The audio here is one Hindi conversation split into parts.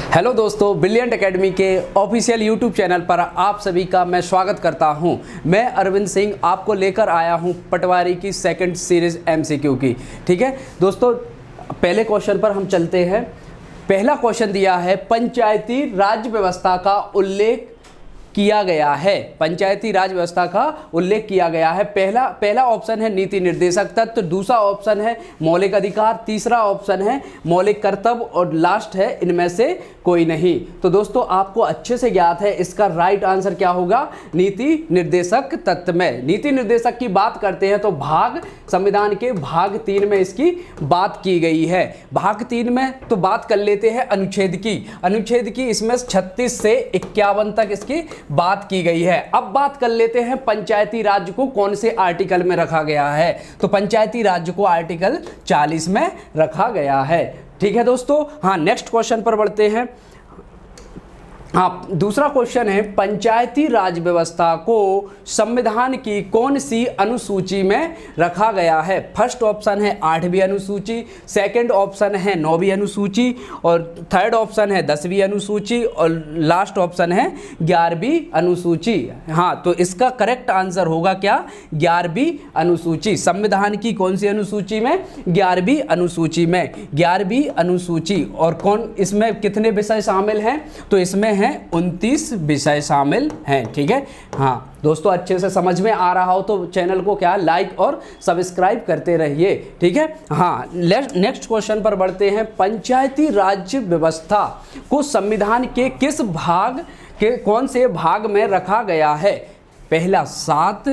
हेलो दोस्तों, ब्रिलियंट एकेडमी के ऑफिशियल यूट्यूब चैनल पर आप सभी का मैं स्वागत करता हूं। मैं अरविंद सिंह आपको लेकर आया हूं पटवारी की सेकंड सीरीज एमसीक्यू की। ठीक है दोस्तों, पहले क्वेश्चन पर हम चलते हैं। पहला क्वेश्चन दिया है, पंचायती राज व्यवस्था का उल्लेख किया गया है। पंचायती राज व्यवस्था का उल्लेख किया गया है। पहला ऑप्शन है नीति निर्देशक तत्व, दूसरा ऑप्शन है मौलिक अधिकार, तीसरा ऑप्शन है मौलिक कर्तव्य और लास्ट है इनमें से कोई नहीं। तो दोस्तों आपको अच्छे से ज्ञात है इसका राइट आंसर क्या होगा, नीति निर्देशक तत्व में। नीति निर्देशक की बात करते हैं तो संविधान के भाग 3 में इसकी बात की गई है। भाग 3 में तो बात कर लेते हैं अनुच्छेद की इसमें 36 से 51 तक इसकी बात की गई है। अब बात कर लेते हैं पंचायती राज को कौन से आर्टिकल में रखा गया है। तो पंचायती राज को आर्टिकल 40 में रखा गया है। ठीक है दोस्तों। हाँ, नेक्स्ट क्वेश्चन पर बढ़ते हैं। हाँ, दूसरा क्वेश्चन है, पंचायती राज व्यवस्था को संविधान की कौन सी अनुसूची में रखा गया है। फर्स्ट ऑप्शन है 8वीं अनुसूची, सेकंड ऑप्शन है 9वीं अनुसूची और थर्ड ऑप्शन है 10वीं अनुसूची और लास्ट ऑप्शन है 11वीं अनुसूची। हाँ, तो इसका करेक्ट आंसर होगा क्या, 11वीं अनुसूची। संविधान की कौन सी अनुसूची में, 11वीं अनुसूची में। 11वीं अनुसूची। और कौन इसमें कितने विषय शामिल हैं, तो इसमें 29 विषय शामिल हैं। ठीक है। हाँ दोस्तों, अच्छे से समझ में आ रहा हो तो चैनल को क्या लाइक और सब्सक्राइब करते रहिए। ठीक है। हाँ, नेक्स्ट क्वेश्चन पर बढ़ते हैं। पंचायती राज व्यवस्था को संविधान के किस भाग के कौन से भाग में रखा गया है। पहला 7,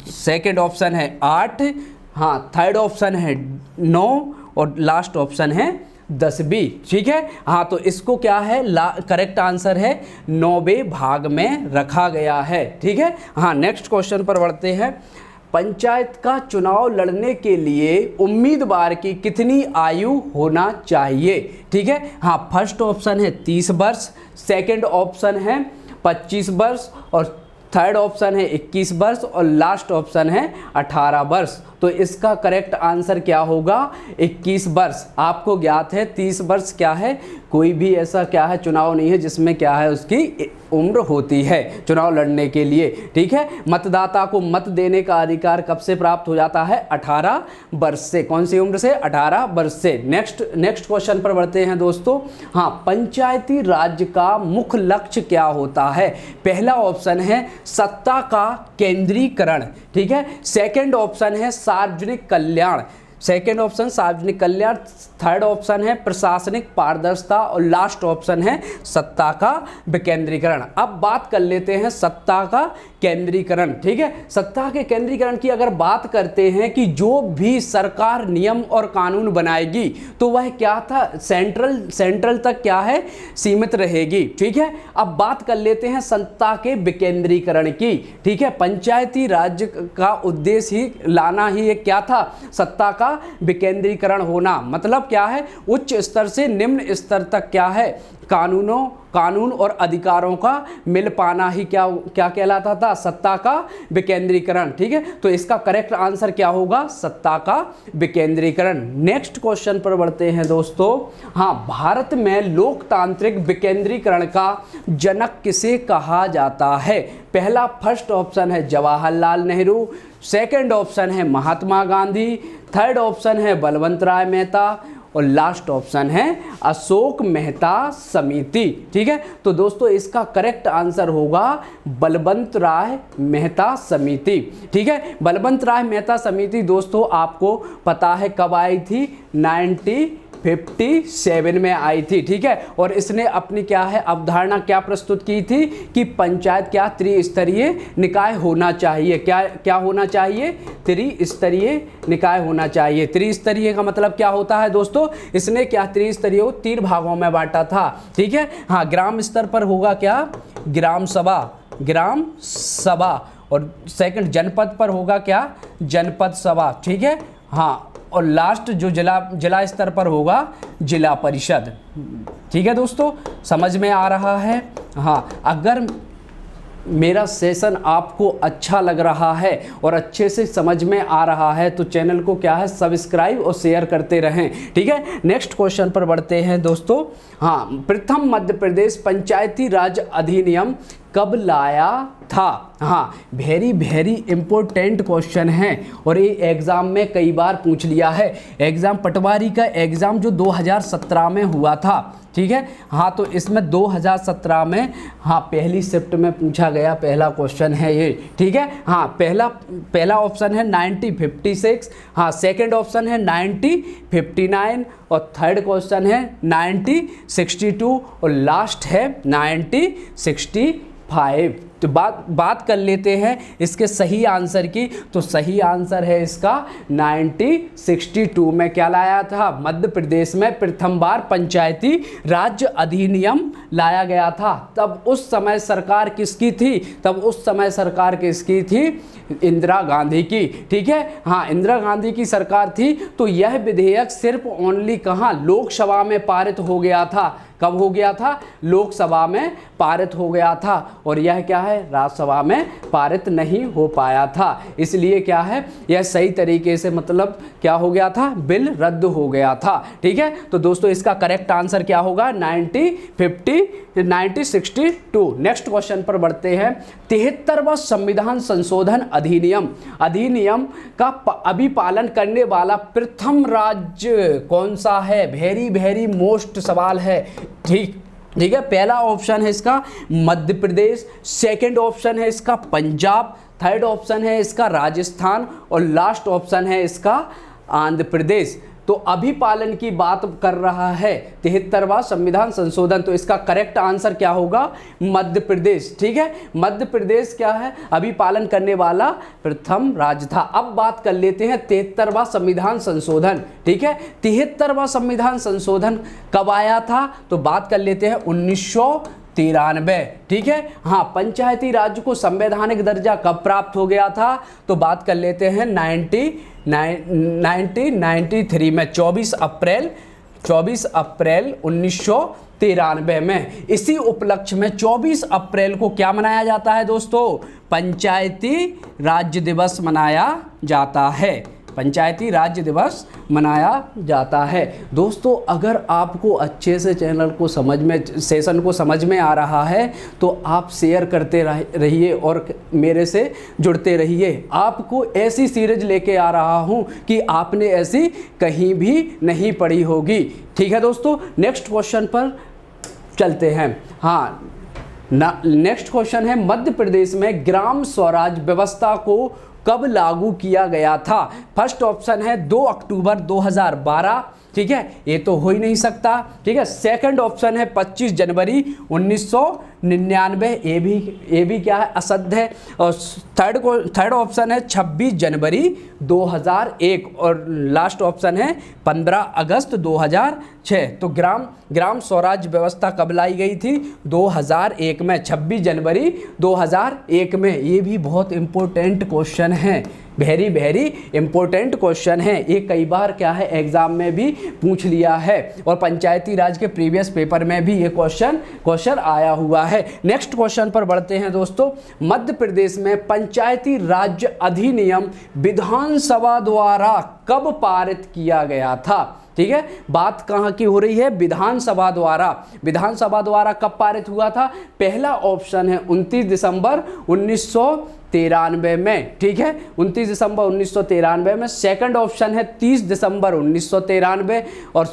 सेकंड ऑप्शन है 8, हाँ थर्ड ऑप्शन है 9 और लास्ट ऑप्शन है 10वीं। ठीक है। हाँ, तो इसको क्या है, करेक्ट आंसर है 9वें भाग में रखा गया है। ठीक है। हाँ, नेक्स्ट क्वेश्चन पर बढ़ते हैं। पंचायत का चुनाव लड़ने के लिए उम्मीदवार की कितनी आयु होना चाहिए। ठीक है। हाँ, फर्स्ट ऑप्शन है 30 वर्ष, सेकंड ऑप्शन है 25 वर्ष और थर्ड ऑप्शन है 21 वर्ष और लास्ट ऑप्शन है 18 वर्ष। तो इसका करेक्ट आंसर क्या होगा, 21 वर्ष। आपको ज्ञात है 30 वर्ष क्या है, कोई भी ऐसा क्या है चुनाव नहीं है जिसमें क्या है उसकी उम्र होती है चुनाव लड़ने के लिए। ठीक है। मतदाता को मत देने का अधिकार कब से प्राप्त हो जाता है, 18 वर्ष से। कौन सी उम्र से, 18 वर्ष से। नेक्स्ट क्वेश्चन पर बढ़ते हैं दोस्तों। हाँ, पंचायती राज का मुख्य लक्ष्य क्या होता है। पहला ऑप्शन है सत्ता का केंद्रीकरण। ठीक है। सेकंड ऑप्शन है सार्वजनिक कल्याण, थर्ड ऑप्शन है प्रशासनिक पारदर्शिता और लास्ट ऑप्शन है सत्ता का विकेंद्रीकरण। अब बात कर लेते हैं सत्ता का केंद्रीकरण। ठीक है। सत्ता के केंद्रीकरण की अगर बात करते हैं कि जो भी सरकार नियम और कानून बनाएगी तो वह क्या था, सेंट्रल तक क्या है, सीमित रहेगी। ठीक है। अब बात कर लेते हैं सत्ता के विकेंद्रीकरण की। ठीक है। पंचायती राज का उद्देश्य ही लाना ही एक क्या था, सत्ता का विकेंद्रीकरण होना। मतलब क्या है, उच्च स्तर से निम्न स्तर तक क्या है, कानून और अधिकारों का मिल पाना ही क्या कहलाता था, सत्ता का विकेंद्रीकरण। ठीक है। तो इसका करेक्ट आंसर क्या होगा, सत्ता का विकेंद्रीकरण। नेक्स्ट क्वेश्चन पर बढ़ते हैं दोस्तों। हाँ, भारत में लोकतांत्रिक विकेंद्रीकरण का जनक किसे कहा जाता है। पहला फर्स्ट ऑप्शन है जवाहरलाल नेहरू, सेकंड ऑप्शन है महात्मा गांधी, थर्ड ऑप्शन है बलवंत राय मेहता और लास्ट ऑप्शन है अशोक मेहता समिति। ठीक है। तो दोस्तों इसका करेक्ट आंसर होगा बलवंत राय मेहता समिति। ठीक है। बलवंत राय मेहता समिति दोस्तों आपको पता है कब आई थी, 1957 में आई थी। ठीक है। और इसने अपनी क्या है अवधारणा क्या प्रस्तुत की थी कि पंचायत क्या त्रिस्तरीय निकाय होना चाहिए। क्या होना चाहिए, त्रिस्तरीय निकाय होना चाहिए। त्रिस्तरीय का मतलब क्या होता है दोस्तों, इसने क्या त्रिस्तरीय 3 भागों में बांटा था। ठीक है। हाँ, ग्राम स्तर पर होगा क्या, ग्राम सभा और सेकंड जनपद पर होगा क्या, जनपद सभा। ठीक है। हाँ, और लास्ट जो जिला स्तर पर होगा जिला परिषद। ठीक है दोस्तों, समझ में आ रहा है। हाँ, अगर मेरा सेशन आपको अच्छा लग रहा है और अच्छे से समझ में आ रहा है तो चैनल को क्या है सब्सक्राइब और शेयर करते रहें। ठीक है, नेक्स्ट क्वेश्चन पर बढ़ते हैं दोस्तों। हाँ, प्रथम मध्य प्रदेश पंचायती राज अधिनियम कब लाया था? हाँ, वेरी इंपॉर्टेंट क्वेश्चन है और ये एग्ज़ाम में कई बार पूछ लिया है। एग्ज़ाम पटवारी का एग्ज़ाम जो 2017 में हुआ था, ठीक है। हाँ, तो इसमें 2017 में हाँ पहली शिफ्ट में पूछा गया पहला क्वेश्चन है ये। ठीक है, हाँ पहला ऑप्शन है 1956, हाँ सेकंड ऑप्शन है 1959 और थर्ड क्वेश्चन है 1962 और लास्ट है 1965। तो बात कर लेते हैं इसके सही आंसर की। तो सही आंसर है इसका 1962 में क्या लाया था? मध्य प्रदेश में प्रथम बार पंचायती राज अधिनियम लाया गया था। तब उस समय सरकार किसकी थी? तब उस समय सरकार किसकी थी? इंदिरा गांधी की। ठीक है, हाँ इंदिरा गांधी की सरकार थी। तो यह विधेयक सिर्फ ओनली कहाँ? लोकसभा में पारित हो गया था। कब हो गया था? लोकसभा में पारित हो गया था और यह क्या है? राज्यसभा में पारित नहीं हो पाया था। इसलिए क्या है, यह सही तरीके से मतलब क्या हो गया था? बिल रद्द हो गया था। ठीक है, तो दोस्तों इसका करेक्ट आंसर क्या होगा? 1962। नेक्स्ट क्वेश्चन पर बढ़ते हैं। 73वां संविधान संशोधन अधिनियम का अभी पालन करने वाला प्रथम राज्य कौन सा है? वेरी मोस्ट सवाल है। ठीक है, पहला ऑप्शन है इसका मध्य प्रदेश, सेकंड ऑप्शन है इसका पंजाब, थर्ड ऑप्शन है इसका राजस्थान और लास्ट ऑप्शन है इसका आंध्र प्रदेश। तो अभी पालन की बात कर रहा है 73वां संविधान संशोधन, तो इसका करेक्ट आंसर क्या होगा? मध्य प्रदेश। ठीक है, मध्य प्रदेश क्या है? अभी पालन करने वाला प्रथम राज्य था। अब बात कर लेते हैं 73वां संविधान संशोधन। ठीक है, 73वां संविधान संशोधन कब आया था? तो बात कर लेते हैं 1993। ठीक है, हाँ पंचायती राज को संवैधानिक दर्जा कब प्राप्त हो गया था? तो बात कर लेते हैं 1993 में 24 अप्रैल 1993 में। इसी उपलक्ष्य में 24 अप्रैल को क्या मनाया जाता है दोस्तों? पंचायती राज्य दिवस मनाया जाता है। पंचायती राज्य दिवस मनाया जाता है। दोस्तों अगर आपको अच्छे से चैनल को सेशन को समझ में आ रहा है तो आप शेयर करते रहिए और मेरे से जुड़ते रहिए। आपको ऐसी सीरीज लेके आ रहा हूँ कि आपने ऐसी कहीं भी नहीं पढ़ी होगी। ठीक है दोस्तों, नेक्स्ट क्वेश्चन पर चलते हैं। हाँ, नेक्स्ट क्वेश्चन है मध्य प्रदेश में ग्राम स्वराज व्यवस्था को कब लागू किया गया था? फर्स्ट ऑप्शन है 2 अक्टूबर 2012। ठीक है, ये तो हो ही नहीं सकता। ठीक है, सेकंड ऑप्शन है 25 जनवरी 1999, ये भी क्या है? असत्य है। और थर्ड ऑप्शन है 26 जनवरी 2001 और लास्ट ऑप्शन है 15 अगस्त 2006। तो ग्राम स्वराज व्यवस्था कब लाई गई थी? 2001 में, 26 जनवरी 2001 में। ये भी बहुत इंपॉर्टेंट क्वेश्चन है, वेरी इंपॉर्टेंट क्वेश्चन है। ये कई बार क्या है एग्जाम में भी पूछ लिया है और पंचायती राज के प्रीवियस पेपर में भी ये क्वेश्चन आया हुआ है। नेक्स्ट क्वेश्चन पर बढ़ते हैं दोस्तों। मध्य प्रदेश में पंचायती राज अधिनियम विधानसभा द्वारा कब पारित किया गया था? ठीक है, बात कहाँ की हो रही है? विधानसभा द्वारा कब पारित हुआ था? पहला ऑप्शन है 29 दिसंबर 1993 में। ठीक है, 29 दिसंबर 1993 में। सेकंड ऑप्शन है 30 दिसंबर 1993 और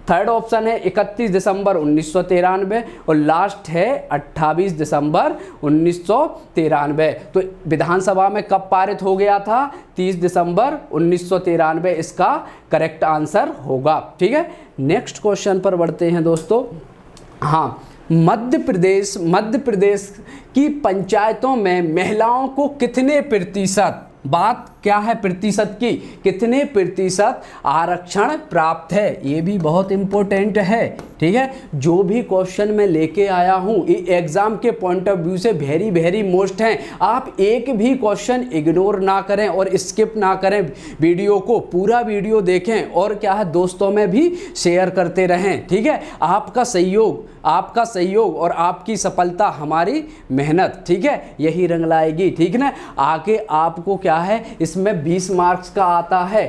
थर्ड ऑप्शन है 31 दिसंबर 1993 और लास्ट है 28 दिसंबर 1993। तो विधानसभा में कब पारित हो गया था? 30 दिसंबर 1993 इसका करेक्ट आंसर होगा। ठीक है, नेक्स्ट क्वेश्चन पर बढ़ते हैं दोस्तों। हाँ, मध्य प्रदेश की पंचायतों में महिलाओं को कितने प्रतिशत, बात क्या है प्रतिशत की, कितने प्रतिशत आरक्षण प्राप्त है, ये भी बहुत इंपॉर्टेंट है। ठीक है, जो भी क्वेश्चन मैं लेके आया हूँ ये एग्जाम के पॉइंट ऑफ व्यू से वेरी वेरी मोस्ट हैं। आप एक भी क्वेश्चन इग्नोर ना करें और स्किप ना करें, वीडियो को पूरा वीडियो देखें और क्या है दोस्तों में भी शेयर करते रहें। ठीक है, आपका सहयोग और आपकी सफलता हमारी मेहनत, ठीक है, यही रंग लाएगी। ठीक है ना, आगे आपको क्या है इसमें 20 मार्क्स का आता है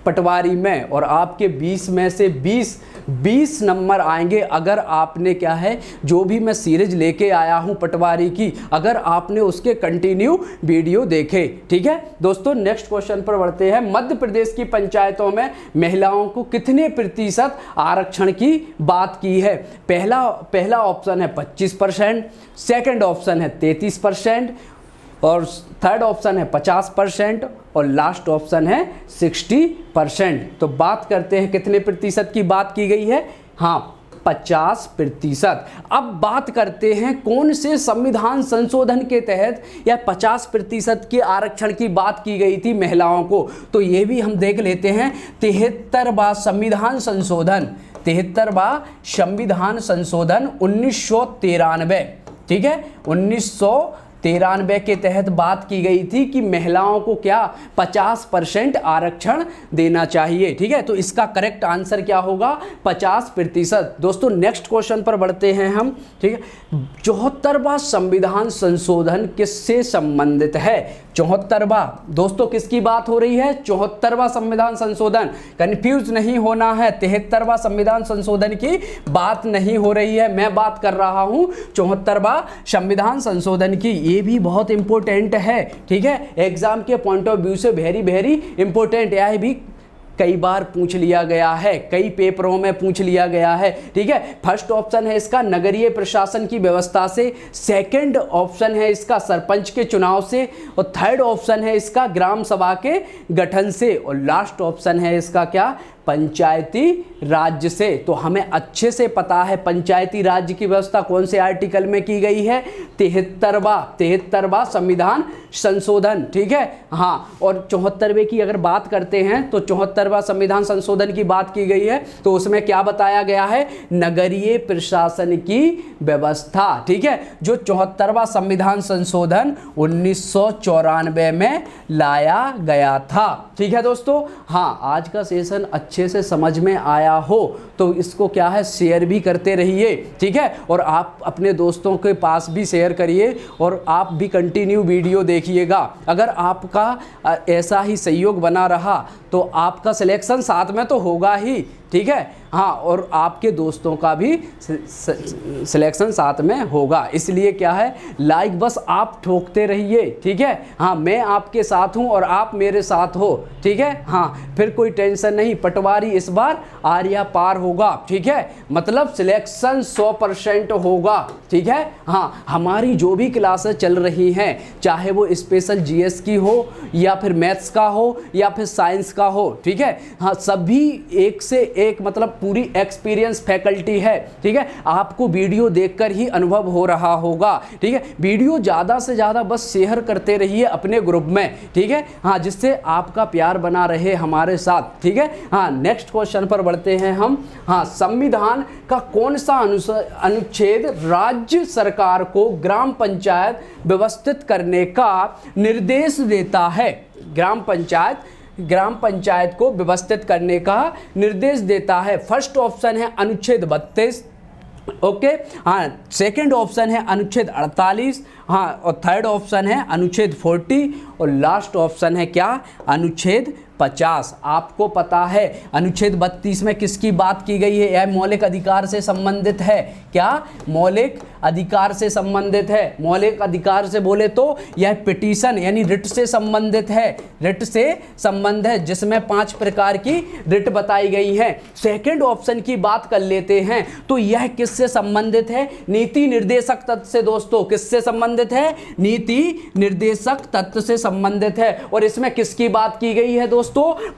पटवारी में और आपके 20 में से 20 नंबर आएंगे अगर आपने क्या है जो भी मैं सीरीज लेके आया हूं पटवारी की, अगर आपने उसके कंटिन्यू वीडियो देखे। ठीक है दोस्तों, नेक्स्ट क्वेश्चन पर बढ़ते हैं। मध्य प्रदेश की पंचायतों में महिलाओं को कितने प्रतिशत आरक्षण की बात की है? पहला ऑप्शन है 25%, सेकंड ऑप्शन है 33% और थर्ड ऑप्शन है 50% और लास्ट ऑप्शन है 60%। तो बात करते हैं कितने प्रतिशत की बात की गई है? हाँ, 50%। अब बात करते हैं कौन से संविधान संशोधन के तहत यह 50% के आरक्षण की बात की गई थी महिलाओं को, तो ये भी हम देख लेते हैं। 73वां संविधान संशोधन 1993। ठीक है, 1993 के तहत बात की गई थी कि महिलाओं को क्या 50% आरक्षण देना चाहिए। ठीक है, तो इसका करेक्ट आंसर क्या होगा? 50%। दोस्तों नेक्स्ट क्वेश्चन पर बढ़ते हैं हम। ठीक है, 74वां संविधान संशोधन किससे संबंधित है? 74वां दोस्तों किसकी बात हो रही है? 74वां संविधान संशोधन, कंफ्यूज नहीं होना है। 73वां संविधान संशोधन की बात नहीं हो रही है, मैं बात कर रहा हूं 74वां संविधान संशोधन की। ये भी बहुत इंपॉर्टेंट है। ठीक है, एग्जाम के पॉइंट ऑफ व्यू से वेरी वेरी इंपॉर्टेंट, यह भी कई बार पूछ लिया गया है, कई पेपरों में पूछ लिया गया है। ठीक है, फर्स्ट ऑप्शन है इसका नगरीय प्रशासन की व्यवस्था से, सेकंड ऑप्शन है इसका सरपंच के चुनाव से और थर्ड ऑप्शन है इसका ग्राम सभा के गठन से और लास्ट ऑप्शन है इसका क्या? पंचायती राज्य से। तो हमें अच्छे से पता है पंचायती राज्य की व्यवस्था कौन से आर्टिकल में की गई है? 73वां संविधान संशोधन। ठीक है, हाँ, और 74वें की अगर बात करते हैं तो 74वां संविधान संशोधन की बात की गई है, तो उसमें क्या बताया गया है? नगरीय प्रशासन की व्यवस्था। ठीक है, जो 74वां संविधान संशोधन 1994 में लाया गया था। ठीक है दोस्तों, हाँ, आज का सेशन अच्छे से समझ में आया हो तो इसको क्या है शेयर भी करते रहिए। ठीक है, और आप अपने दोस्तों के पास भी शेयर करिए और आप भी कंटिन्यू वीडियो देखिएगा। अगर आपका ऐसा ही सहयोग बना रहा तो आपका सिलेक्शन साथ में तो होगा ही। ठीक है, हाँ, और आपके दोस्तों का भी सिलेक्शन साथ में होगा। इसलिए क्या है लाइक बस आप ठोकते रहिए। ठीक है, हाँ, मैं आपके साथ हूँ और आप मेरे साथ हो। ठीक है, हाँ, फिर कोई टेंशन नहीं, पटवारी इस बार आर्या पार होगा। ठीक है, मतलब सिलेक्शन 100% होगा। ठीक है, हाँ, हमारी जो भी क्लासेस चल रही हैं, चाहे वो स्पेशल जीएस की हो या फिर मैथ्स का हो या फिर साइंस का हो, ठीक है, हाँ, सभी एक से एक मतलब पूरी एक्सपीरियंस फैकल्टी है। ठीक है, आपको वीडियो देखकर ही अनुभव हो रहा होगा। ठीक है, वीडियो ज़्यादा से ज़्यादा बस शेयर करते रहिए अपने ग्रुप में। ठीक है, हाँ, जिससे आपका प्यार बना रहे हमारे साथ। ठीक है, हाँ, नेक्स्ट क्वेश्चन पर बढ़ते हैं हम। हाँ, संविधान का कौन सा अनुच्छेद राज्य सरकार को ग्राम पंचायत व्यवस्थित करने का निर्देश देता है? ग्राम पंचायत को व्यवस्थित करने का निर्देश देता है। फर्स्ट ऑप्शन है अनुच्छेद 32, ओके, हाँ, सेकंड ऑप्शन है अनुच्छेद 48, हाँ, और थर्ड ऑप्शन है अनुच्छेद 40 और लास्ट ऑप्शन है क्या? अनुच्छेद 50। आपको पता है अनुच्छेद 32 में किसकी बात की गई है? यह मौलिक अधिकार से संबंधित है। क्या? मौलिक अधिकार से संबंधित है। मौलिक अधिकार से बोले तो यह पिटीशन यानी रिट से संबंधित है। रिट से संबंध है जिसमें 5 प्रकार की रिट बताई गई है। सेकंड ऑप्शन की बात कर लेते हैं तो यह किससे संबंधित है? नीति निर्देशक तत्व से। दोस्तों किससे संबंधित है? नीति निर्देशक तत्व से संबंधित है। और इसमें किसकी बात की गई है दोस्तों?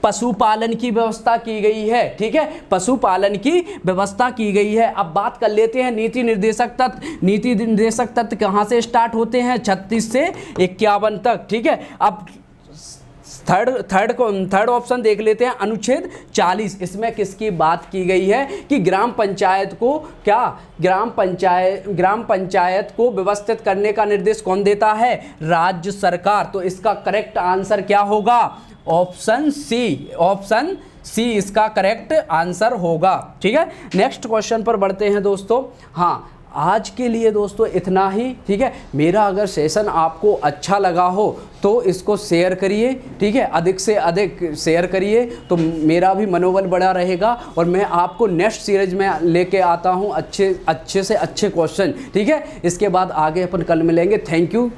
पशुपालन की व्यवस्था की गई है। ठीक है, पशुपालन की व्यवस्था की गई है। अब बात कर लेते हैं नीति निर्देशक तत्व। नीति निर्देशक तत्व कहां से स्टार्ट होते हैं? 36 से 51 तक। ठीक है, अब थर्ड ऑप्शन देख लेते हैं, अनुच्छेद 40। इसमें किसकी बात की गई है कि ग्राम पंचायत को क्या, ग्राम पंचायत को व्यवस्थित करने का निर्देश कौन देता है, राज्य सरकार। तो इसका करेक्ट आंसर क्या होगा, ऑप्शन सी इसका करेक्ट आंसर होगा। ठीक है, नेक्स्ट क्वेश्चन पर बढ़ते हैं दोस्तों। हाँ, आज के लिए दोस्तों इतना ही। ठीक है, मेरा अगर सेशन आपको अच्छा लगा हो तो इसको शेयर करिए। ठीक है, अधिक से अधिक शेयर करिए तो मेरा भी मनोबल बढ़ा रहेगा और मैं आपको नेक्स्ट सीरीज में लेके आता हूँ अच्छे से अच्छे क्वेश्चन। ठीक है, इसके बाद आगे अपन कल मिलेंगे। Thank you.